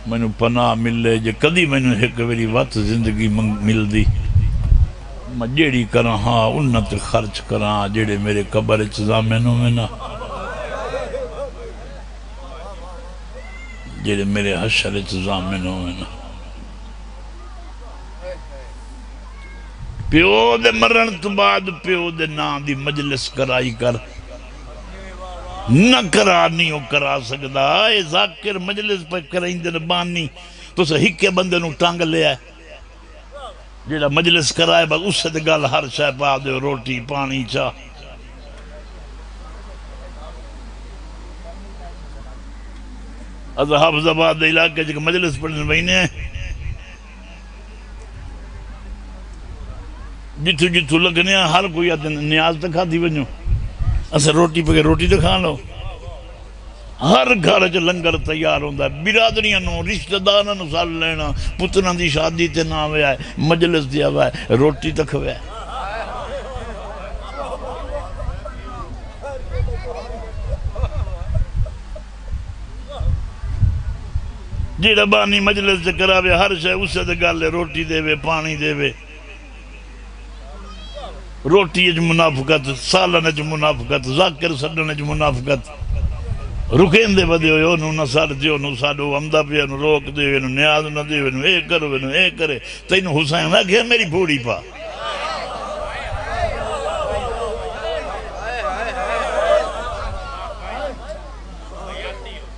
مینو پناہ ملے جے کدی مینو ایک ویری وقت زندگی مل دی میں جیڑی کراں ہاں انت خرچ کراں جیڑے میرے قبر ضامن ہوئے نا جیڑے میرے حشر ضامن ہوئے نا پیو دے مرن تو بعد پیو دے نام دی مجلس کرائی کر نہ کرا نہیں ہو کرا سکدا اے ذاکر مجلس پر کرائیں دے بانی تو سے ہکے بندے نو ٹانگ لے آئے جیڑا مجلس کرائے بس اس سے گل ہر شے پا دے روٹی پانی چاہ حافظ آباد علاقے جگہ مجلس پڑھنے بہینے ہیں جتو جتو لگنے ہیں ہر کوئی نیاز دکھا دی بنیو اسے روٹی پہ روٹی دکھا لو ہر گھر چ لنگر تیار ہوندہ ہے برادریاں نو رشتہ داراں نو سال لینا پتراں دی شادی تے نہ ہویا ہے مجلس دیا ہوا ہے روٹی تک ہویا ہے جیڑا بانی مجلس سے کراوے ہر شے اس سے گل روٹی دے وے پانی دے وے روٹی اج منافقت سالن اج منافقت ذاکر سڈن اج منافقت رکین دے بدے ہوئے انہوں نہ سار دیو نو ساڑو عمدہ پہ انہوں روک دیو انہوں نیاز نہ دیو انہوں اے کرو انہوں اے کرے تینوں حسین ہے کہ میری بھوڑی پا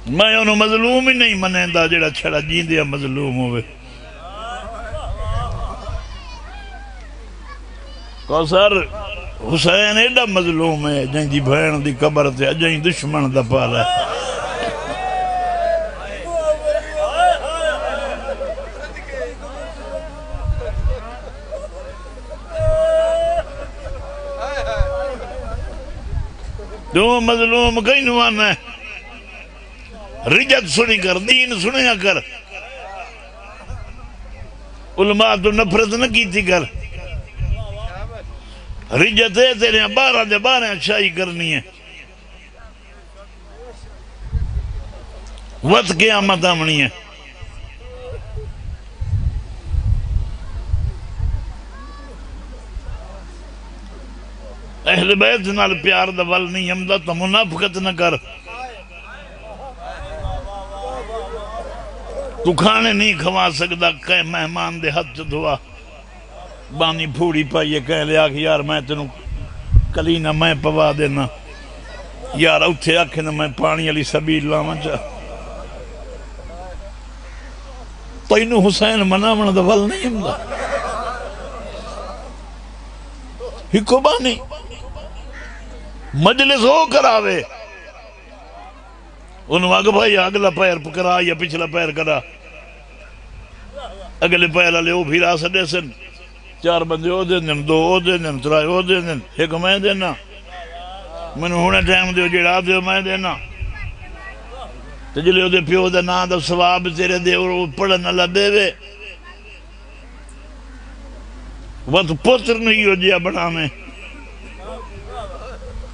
میں انہوں مظلوم ہی نہیں منیندہ جیڑا چھڑا جین دیا مظلوم ہوئے کوثر حسین ایڈا مظلوم ہے جائیں دی بھین دی قبر تے جائیں دشمن دا پالا ہے دو مظلوم کئی نوانا ہے رجت سنی کر دین سنیا کر علماء تو نفرت نہ کی تھی کر رجت ہے تیرے بارہ دے بارہ شاہی کرنی ہے وقت قیامت آمنی ہے اہل بیت نال پیار دا ول نہیں ہمدہ تو منافقت نہ کر تو کھانے نہیں کھوا سکتا کہ مہمان دے ہاتھ دھوا بانی پھوڑی پائیے کہہ لیا کہ یار میں تینوں کلینا میں پوا دینا یار اتھے آکھے نا میں پانی علی سبیل لاما چاہ تو انہوں حسین منامن دا ول نہیں ہمدہ ہکو بانی مجلس ہو کر آوے انہوں آگا بھائی اگلا پیر پکرا یا پچھلا پیر کرا اگلے پیر آلے وہ پھر آسا دے سن چار بندے ہو دین دو ہو دین ترائے ہو دین ایک میں دینا میں ہونے ٹائم دیو جیڑا دیو میں دینا تجلے ہو دے پیو دے نا دا ثواب تیرے دے اور پڑھن اللہ دے وے وقت پتر نہیں ہو جیا بنا میں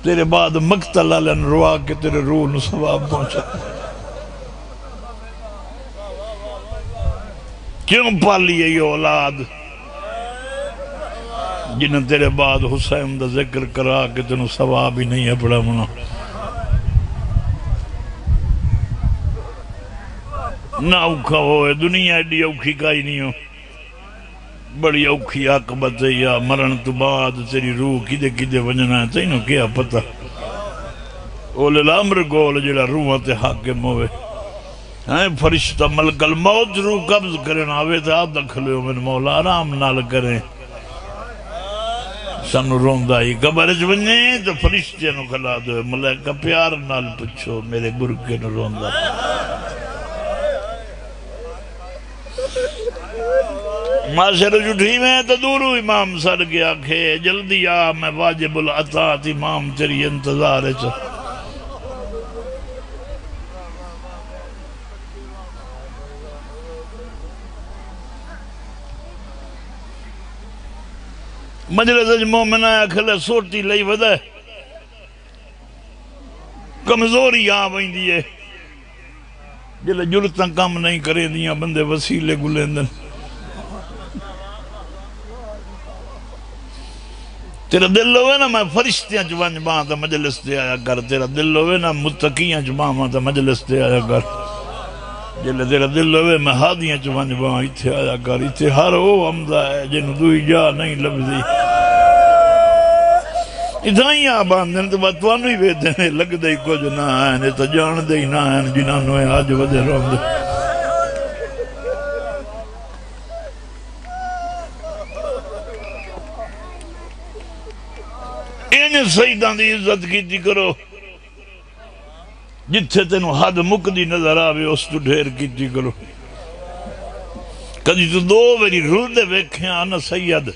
تیرے بعد مقتل علن روا کے تیرے روح نو ثواب پہنچا کیوں پالی ہے یہ اولاد جنہیں تیرے بعد حسین دا ذکر کرا کہ تینوں ثواب ہی نہیں ہے بڑا منا نہ اوکھا ہوئے دنیا ایڈی اوکھی کا ہی نہیں ہو بڑی اوکھی عاقبت ہے یا مرن تو بعد تیری روح کدے کدے ونجنا ہے تینوں کیا پتا اولے الامر گول جڑا روحاں تے حاکم ہوئے فرشتہ ملک الموت روح قبض کریں آوے تے آدھا کھلے من مولا آرام نال کریں سانو روندہ ہی قبر جونے تو فرشتے نو کھلا دو ملائکہ پیار نال پچھو میرے گرکے نو روندہ معاشر جھوٹی میں تو دورو امام سر گیا کھے جلدی آ میں واجب العطاعت امام تیری انتظار ہے مجلس اج مومن آیا کھلے سوٹی لئی ودہ کمزوری آ بہن دیئے جلے جرتاں کام نہیں کریں دیاں بندے وسیلے گلیندن تیرا دل ہوئے نا میں فرشتیاں چوانج باں تا مجلس دے آیا کر تیرا دل ہوئے نا متقیاں چوانج تا مجلس دے آیا کر جلے تیرا دل ہوئے میں ہادیاں چوانج باں اتھے آیا کر اتھے ہر وہ عمدہ ہے جنہوں دوئی جا نہیں لبزی اتھائیں آبان دن تو باتوانو ہی بیتے ہیں لگ دے کچھ نہ آئین تو جان دے نہ آئین جنہوں آج ودے روم دے انہیں سیدان دی عزت کیتی کرو جتھے تینوں حد مکدی نظر آوے اس تو ڈھیر کیتی کرو کدی تو دو میری رودے ویکھیں آنا سید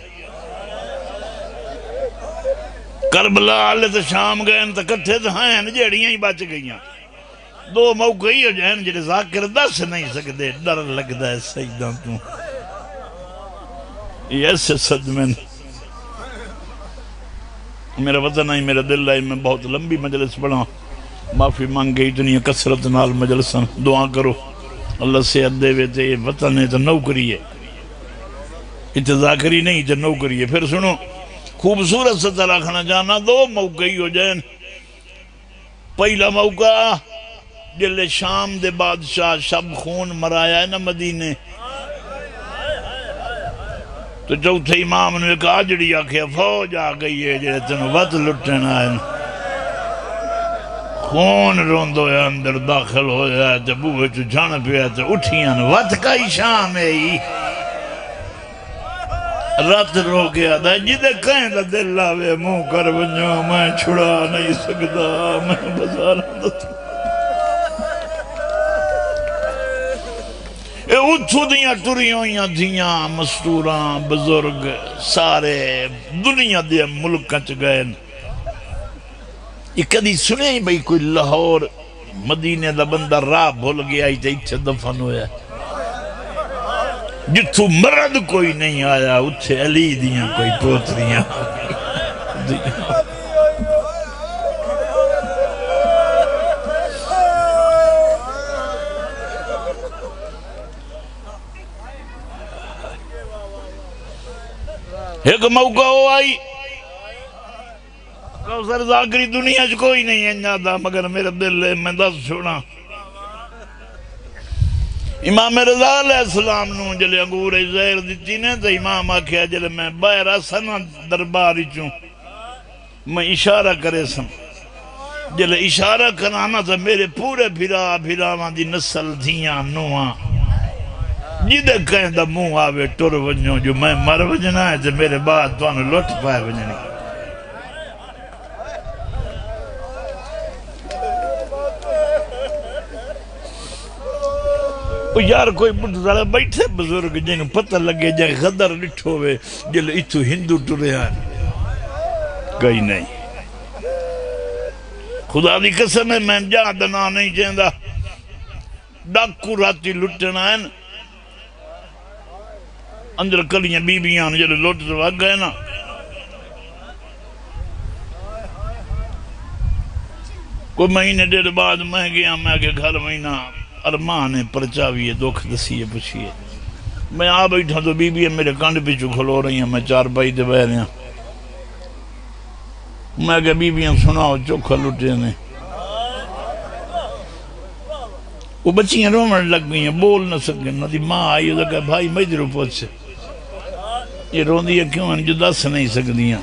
کربلا آلے تو شام گئے تو کٹھے تو ہیں جیڑیاں ہی بچ گئیاں دو موقع ہی ہو جائیں جڑے ذاکر دس نہیں سکتے ڈر لگتا ہے سیدان تو یہ ایسے صدمے میرا وطن ہے میرا دل ہے میں بہت لمبی مجلس پڑھا معافی مانگ گئی اتنی کثرت نال مجلساں دعا کرو اللہ سے دے وے تے وطن ہے تو نوکری ہے اتنے ذاکری نہیں تو نوکری ہے پھر سنو خوبصورت سے رکھنا جانا دو موقع ہی ہو جائیں پہلا موقع جلے شام دے بادشاہ شب خون مرایا ہے نا مدینے تو چوتھے امام نے ایک آجڑی آکھیا فوج آ گئی ہے جلے تنو وط لٹن آئے خون روندو ہے اندر داخل ہو جائے تو بوہے چو جھان پہ آئے تو اٹھیاں وط کا ہی شام ہے ہی رات رو گیا دا جدے کہیں دا دل آوے منہ کر ونجو میں چھڑا نہیں سکتا میں بزارا دا اے اتھو دیاں ٹریوں دیاں مستوراں بزرگ سارے دنیا دیا ملکچ گئے یہ کدی سنے ہی بھئی کوئی لاہور مدینے دا بندہ راہ بھول گیا ہی تے دفن ہویا جتھو مرد کوئی نہیں آیا اتھے علی دیاں کوئی پوتریاں ایک موقع ہو آئی کوثر ذاکری دنیا چ کوئی نہیں ہے جاتا مگر میرا دل ہے میں دس چھوڑا امام رضا علیہ السلام نو جلے انگور زہر دیتی نے تو امام آکھیا جلے میں باہر سنا درباری چوں میں اشارہ کرے سن جلے اشارہ کرانا تو میرے پورے بھراوان دی نسل دھیاں نواں جدے کہیں دا منہ آوے ٹر ونجوں جو میں مر وجنا ہے تو میرے بعد تو انہوں لٹ پائے وجنی یار کوئی بڑھتا بیٹھے بزرگ جنہوں پتہ لگے جائے غدر لٹھو ہوئے جلے اتھو ہندو ٹرے آئے کئی نہیں خدا دی قسم ہے میں جہاں دنا نہیں چاہتا ڈاکو راتی لٹنا ہے اندر کلیاں بیبیاں جلے لوٹ تو آگ گئے نا کوئی مہینے دیر بعد میں گیا میں کہ گھر مہینہ ارمان ہے پرچاوی ہے دکھ دسیے پوچھئے میں آ بیٹھا تو بی بی میرے کانڈ پیچھو کھلو رہی ہیں میں چار بائی دے بہ رہے ہیں میں کہ بی بیاں سناؤ چوکھا لٹے نے وہ بچیاں رومن لگ گئی ہیں بول نہ سکیں نہ دی ماں آئی تو کہ بھائی مجھرو پوچھ سے یہ رون دیا کیوں ہیں جو دس نہیں سکتی ہیں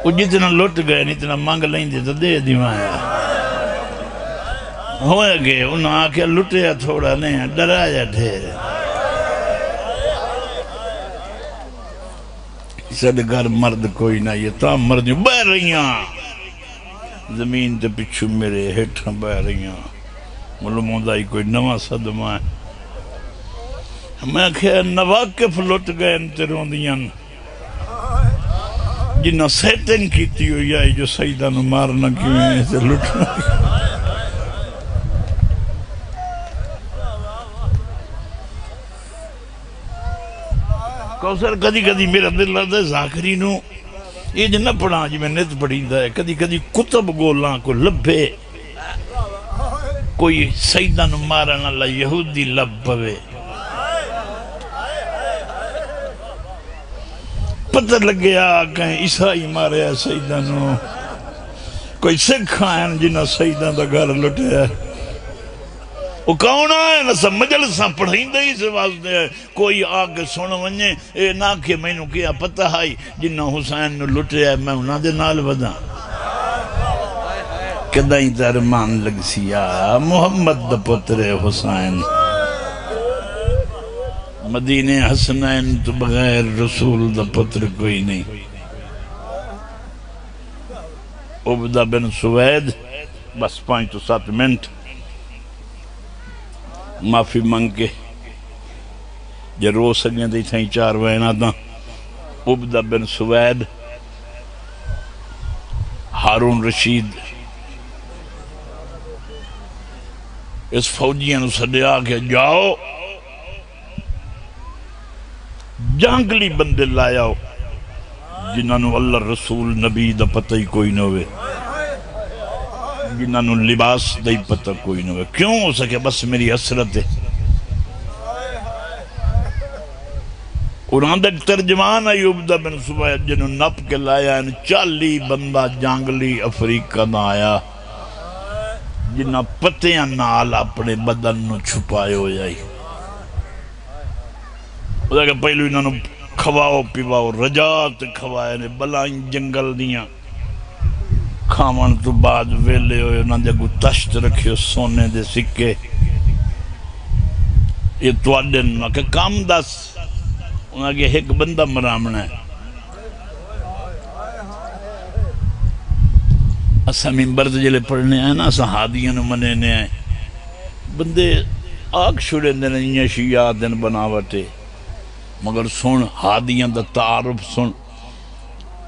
وہ جتنا لٹ گئے اتنا مانگ لیں دے تو دے دیوائیں ہوئے گئے انہوں آکے لٹیا تھوڑا نہیں ڈرایا ڈھیر سڈ گھر مرد کوئی نہ یہ تام مرد بہ رہیاں زمین تے پچھو میرے ہیٹھاں بہ رہیاں معلوم دائی کوئی نواں صدمہ ہے میں کہا نواقف لٹ گئے انتے روندیاں جنہ سیٹنگ کیتی ہوئی آئی جو سیدہ نو مارنا کیوں ہے اسے لٹنا کوثر کدی کدی میرا دل لگتا ہے ذاکری نو یہ جو نہ پڑھا جی میں نت پڑھی دا ہے کدی کدی کتب گولاں کو لبھے کوئی سیدہ نو مارن اللہ یہودی لب پوے پتہ لگیا کہیں عیسائی مارے ہے سیدہ نو کوئی سکھ آئین جنہ سیدہ دا گھر لٹے ہے وہ کون آئے نہ سب مجلساں پڑھائیں دے ہی سے واسطے ہے کوئی آکے سن ونجے اے نا کہ میں نو کیا پتہ ہائی جنہ حسین نو لٹے ہے میں انہاں دے نال ودا کدائیں درمان لگ سیا محمد دا پتر حسین مدینہ حسنین تو بغیر رسول دا پتر کوئی نہیں عبدہ بن سوید بس 5 to 7 منٹ معافی منگ کے جے رو سکیں دی تھیں 4 وینا دا عبدہ بن سوید ہارون رشید اس فوجیاں سدیا کہ جاؤ جانگلی بندے لائیاؤ جنہاں نو اللہ رسول نبی دا پتہ ہی کوئی نہ ہوئے جنہاں نو لباس دا ہی پتہ کوئی نہ ہوئے کیوں ہو سکے بس میری حسرت ہے قرآن دا ترجمان ہے عبدہ بن سوید جنہوں نپ کے لایا 40 بندہ جانگلی افریقہ نہ آیا جنہ پتیاں نال اپنے بدن نو چھپائے ہو جائی وہ کہ پہلو انہوں نے کھواؤ پیواؤ رجات کھوائے نے بلائیں جنگل دیاں کھامان تو بعد ویلے ہوئے انہوں نے تشت رکھے سونے دے سکے یہ تو اڈن کہ کام دس انہوں نے ایک بندہ مرامنا ہے اسا ممبر جلے پڑھنے آئے نا اسا ہادیاں نو منینے آئے بندے آگ شڑے دن یہ شیعہ دن بناوٹے مگر سن ہادیاں دا تعارف سن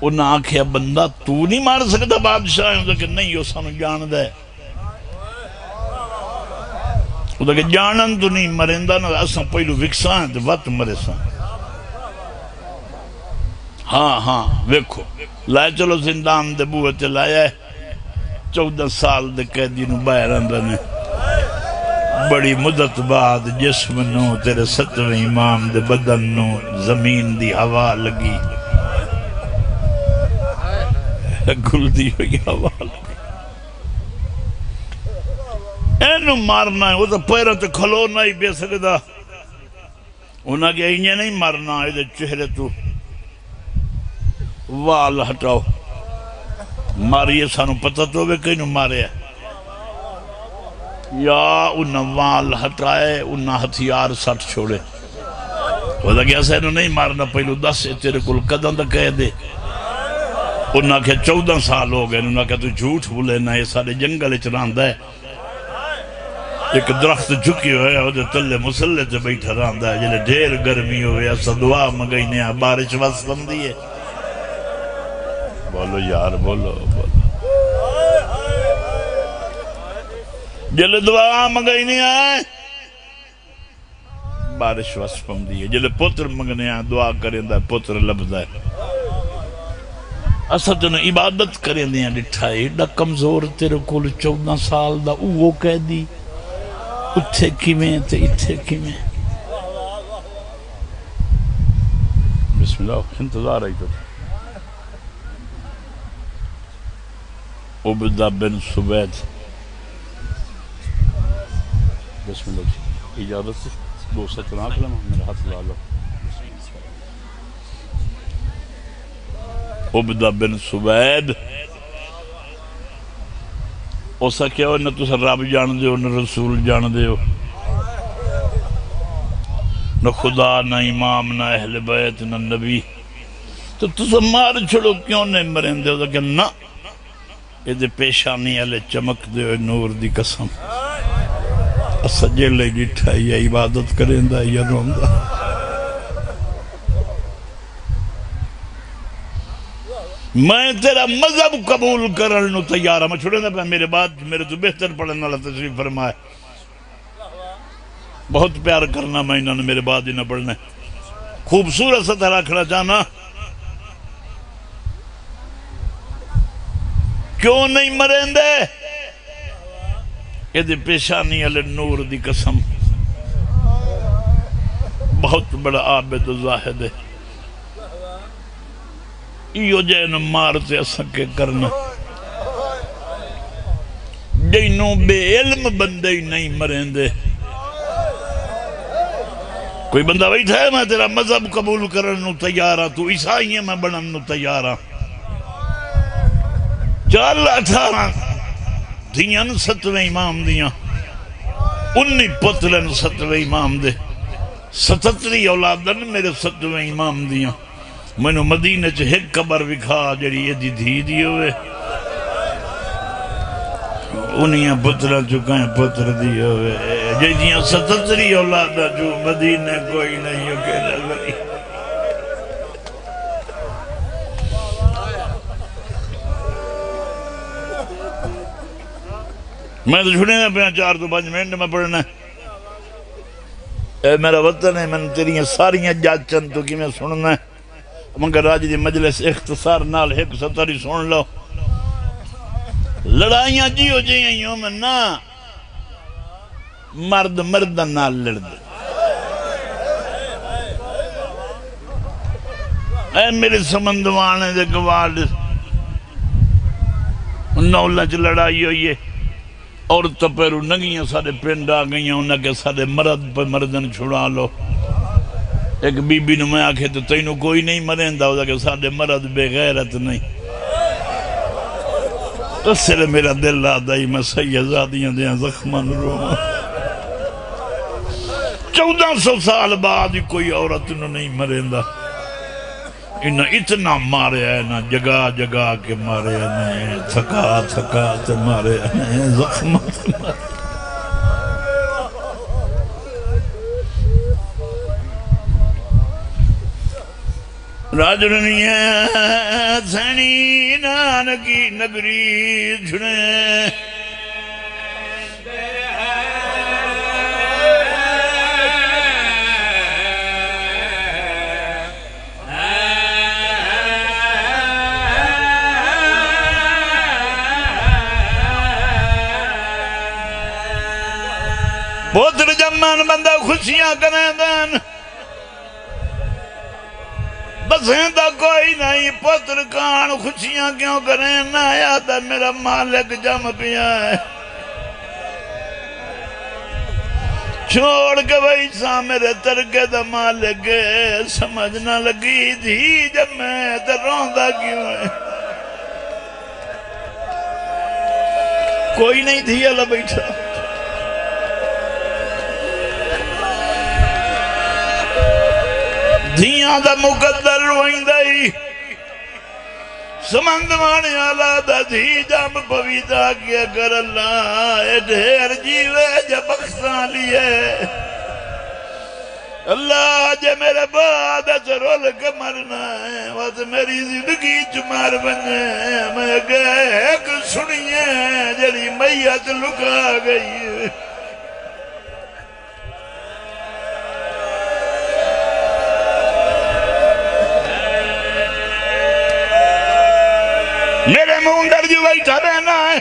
انہاں آکھیا بندہ تو نہیں مار سکتا بادشاہ ہے کہ نہیں وہ سانو جان دے وہ کہ جانن تو نہیں مرندہ نا اسا پہلو وکساں ہیں تو وقت مرے ساں ہاں ویکھو لائے چلو زندان دے بوہتے لائے 14 سال دے قیدی نو باہر اندر نے بڑی مدت بعد جسم نو تیرے 7ویں امام دے بدن نو زمین دی ہوا لگی گل دی ہوئی ہوا لگی اینو مارنا ہے وہ تو پیرہ تے کھلونا ہی بے سکتا انہاں کہ انہیں نہیں مارنا ہے چہرے تو وال ہٹاؤ ماریے سانو پتہ تو ہوئے کہیں نو مارے یا انہاں وال ہٹائے انہاں ہتھیار سٹ چھوڑے وہ دا کیا سینو نہیں مارنا پہلو 10 تیرے کل قدم دا کہہ دے انہاں کہ 14 سال ہو گئے انہاں کہ تو جھوٹ بھولے نہ یہ سارے جنگل چراندہ ہے ایک درخت جھکی ہوئے وہ دے تلے مسلح تے بیٹھا راندہ ہے جلے ڈھیر گرمی ہوئے ایسا دعا مگئینے ہیں بارش واسطم دیئے بولو یار بولو جلے دعا مگئی نہیں آئے بارش واسپم دیئے جلے پتر مگنے آئے دعا کریں دا پتر لبدا ہے اسا تنو عبادت کریں دیا لٹھائی ڈا کمزور تیرے کول 14 سال دا وہ کہہ دی اتھے کی میں تے اتھے کی میں بسم اللہ انتظار آئی تو عبدہ بن سوید بسم اللہ اجازت سے دو سچنا کلمہ میرے ہاتھ لالو عبدہ بن سوید اوسا کیا ہو نہ تو سر رب جان دے ہو نہ رسول جان دے ہو نہ خدا نہ امام نہ اہل بیت نہ نبی تو سر مار چھڑو کیوں نہیں مرین دے ہو کہ نہ یہ دے پیشانی علی چمک دے ہوئے نور دی قسم اسا جیلے جٹھا یا عبادت کریں دا یا روم دا میں تیرا مذہب قبول کرنو تیارہ میں چھوڑے دا میرے بعد میرے تو بہتر پڑھنے والا تشریف فرمائے بہت پیار کرنا میں انہوں نے میرے بعد ہی نہ پڑھنے خوبصورت سا تیرا کھڑا جانا کیوں نہیں مریں دے یہ دی پیشانی علی نور دی قسم بہت بڑا عابد و زاہد ہے ایو جین مارتے اسکے کرنا جینوں بے علم بندے ہی نہیں مرین دے کوئی بندہ بیٹھا ہے میں تیرا مذہب قبول کرنو تیارا تو عیسائی ہے میں بننو تیارا 4-18 دیاں 7ویں امام دیاں 19 پترن 7ویں امام دے 77 اولادن میرے 7ویں امام دیاں میں نے مدینہ چھ ایک قبر بکھا جڑی یہ دی دی ہوئے انہیں پترہ چکائیں پتر دی ہوئے جیدیاں 77 اولادہ جو مدینہ کوئی نہیں ہو کہ لگئی میں تو چھوڑے نا پہنا 4-5 منٹ میں پڑھنا ہے اے میرا وطن ہے میں تیریاں ساریاں جاچن تو کی میں سننا ہے مگر راج دی مجلس اختصار نال ایک ستاری سن لو لڑائیاں جی ہو جائیں یوں میں نا مرد مردن نال لڑ دے اے میرے سمندوانے دے گوال نولہ چ لڑائی ہوئی ہے اور تپیرو نگیاں سارے پنڈ آ گئیاں انہاں کے سارے مرد پر مردن چھڑا لو ایک بی بی نے میں آکھے تو تینوں کوئی نہیں مرین دا ہوتا کہ سارے مرد بے غیرت نہیں اس سے میرا دل آدھائی میں سیدادیاں دیاں زخمان روما 1400 سال بعد کوئی عورت انہوں نہیں مرین دا انہوں اتنا مارے ہیں نا جگہ جگہ کے مارے ہیں تھکا تھکا تے مارے ہیں زخمات مارے راجرنیاں سینی نانکی نگری جھڑے پوتر جمان بندہ خوشیاں کریں دین بسیں دا کوئی نہیں پوتر کان خوشیاں کیوں کریں نہ یاد ہے میرا مالک جم پیا ہے چھوڑ کے بھائی سا میرے ترکے دا مالک سمجھنا لگی تھی جب میں تے روندہ کیوں ہے کوئی نہیں تھی اللہ بیٹھا دھیاں دا مقدر روئندائی سمندوانے آلہ دا دھی جام پویدہ کیا کر اللہ اے ڈھیر جیوے جب بخشاں لیے اللہ جے میرے بعد رول کے مرنا ہے وقت میری زندگی چمار بنے میں گئے ایک سنیے جلی میت لکا گئی ہے میرے موندر جو بیٹھا رہنا ہے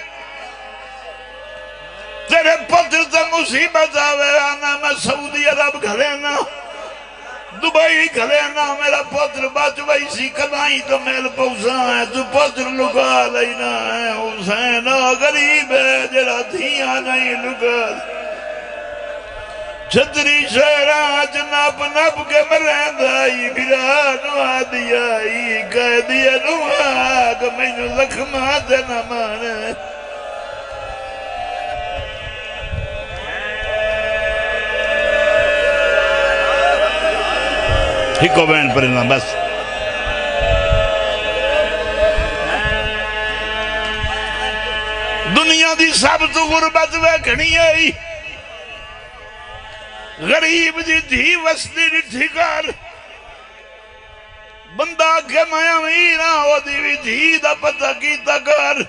تیرے پتر سے مصیبت آوے آنا میں سعودی عرب گھلینا دبئی گھلینا میرا پتر بچ ویسی کدائی تو میل پوسا ہے تو پتر لکا لینا ہے حسین غریب ہے جرا دھیاں نہیں لکا چھتری شہران نپ نپ کے مرندائی گرا نوا دیائی کہہ دیا نوا کہ میں نے زخمات نہ مانے ہکو بین پرنا بس دنیا دی سب تو غربت ویکھنی آئی غریب دی دھی وستی دی ٹھکار بندہ کے میں امیرہ ہو دی دھی دا پتہ کی تکار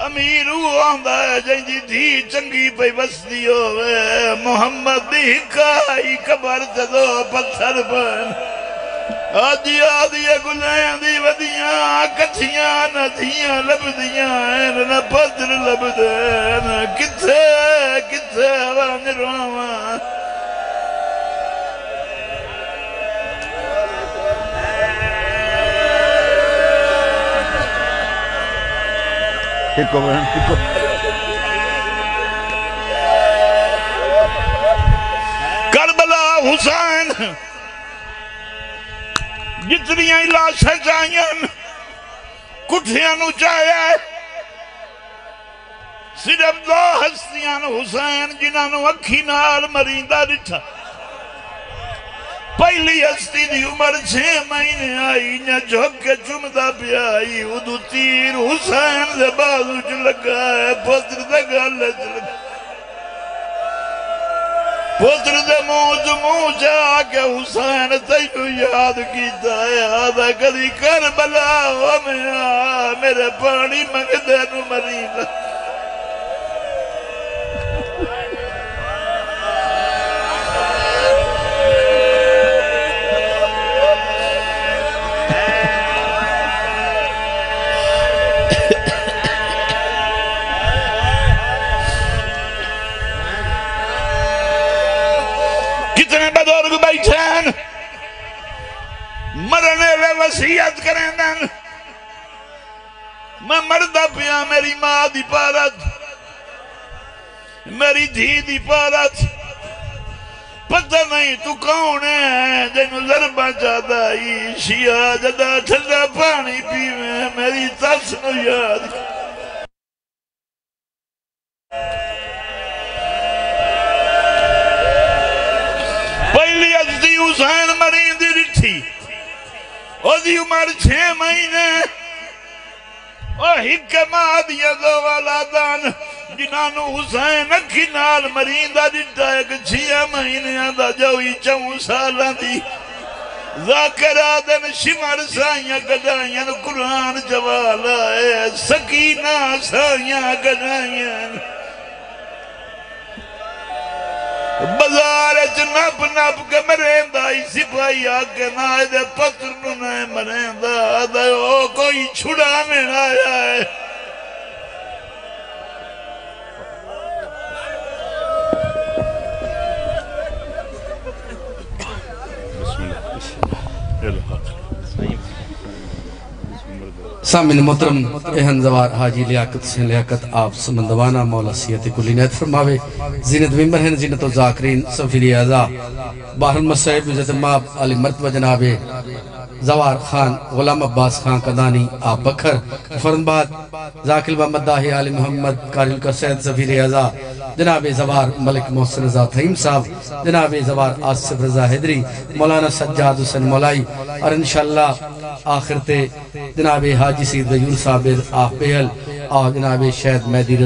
امیر وہ آندہ ہے جن دی دھی چنگی پہ وستی ہوئے محمد دی ہکائی کبر تے دو پتھر بن آجی آدھیا گلائیں دی ودیاں کٹھیاں نہ دھیاں لبدیاں ہیں نہ پدر لبدیں کتھے کتھے وان رواں کربلا حسین جتنیاں لاشیں چاہیاں کٹھیاں نو چاہیا صرف دو ہستیاں حسین جنہاں نو اکھی نال مریندہ ڈٹھا پہلی ہستی دی عمر 6 مہینے آئی نہ جھوک کے چمدہ پہ آئی ادھو تیر حسین دے بازو چ لگا ہے پتر دے گالے چ لگا پتر دے منہ چا کے حسین تیو یاد کیتا ہے آدھا کدی کربلا ہو میرے پانی منگدے نو مریندہ بزرگ بیٹھیں مرنے لے وسیعت کریں دن میں مردہ پیا میری ماں دی پارت میری دھی دی پارت پتہ نہیں تو کون ہے جنو ضربہ چاہتا ہی شیعہ جدا ٹھنڈا پانی پیویں میری تس نو یاد حسین مریندی رٹھی او دی عمر 6 مہینے او حکمہ دیا دو والادان جنانو حسین اکھی نال مریندہ رٹھا ایک 6 مہینے آدھا جوئی 4 سالہ دی ذاکرادن شمر سائیاں گڑائیاں قرآن جوالا ہے سکینہ سائیاں گڑائیاں بزارچ نپ نپ کے مریندا ہی سپاہی آکے نائے دے پتر نو نائے مریندا آدھا او کوئی چھڑانے آیا ہے سامن محترم اہن زوار حاجی لیاقت سے لیاقت آپ سمندوانا مولا سیت کلی نیت فرماوے زینت ممبر ہیں زینت و ذاکرین سفیری اعضاء باہر المصائب عزت ماب علی مرتبہ جناب زوار خان غلام عباس خان قدانی آپ بکھر فرنباد ذاکر محمد داہی علی محمد کاری کا سید سفیری اعضاء جناب زوار ملک محسن رضا تھیم صاحب جناب زوار آصف رضا حیدری مولانا سجاد حسین مولائی اور انشاءاللہ آخرتے جناب حاجی سید دیور صاحب آپ پہل اور جناب شہد مہدی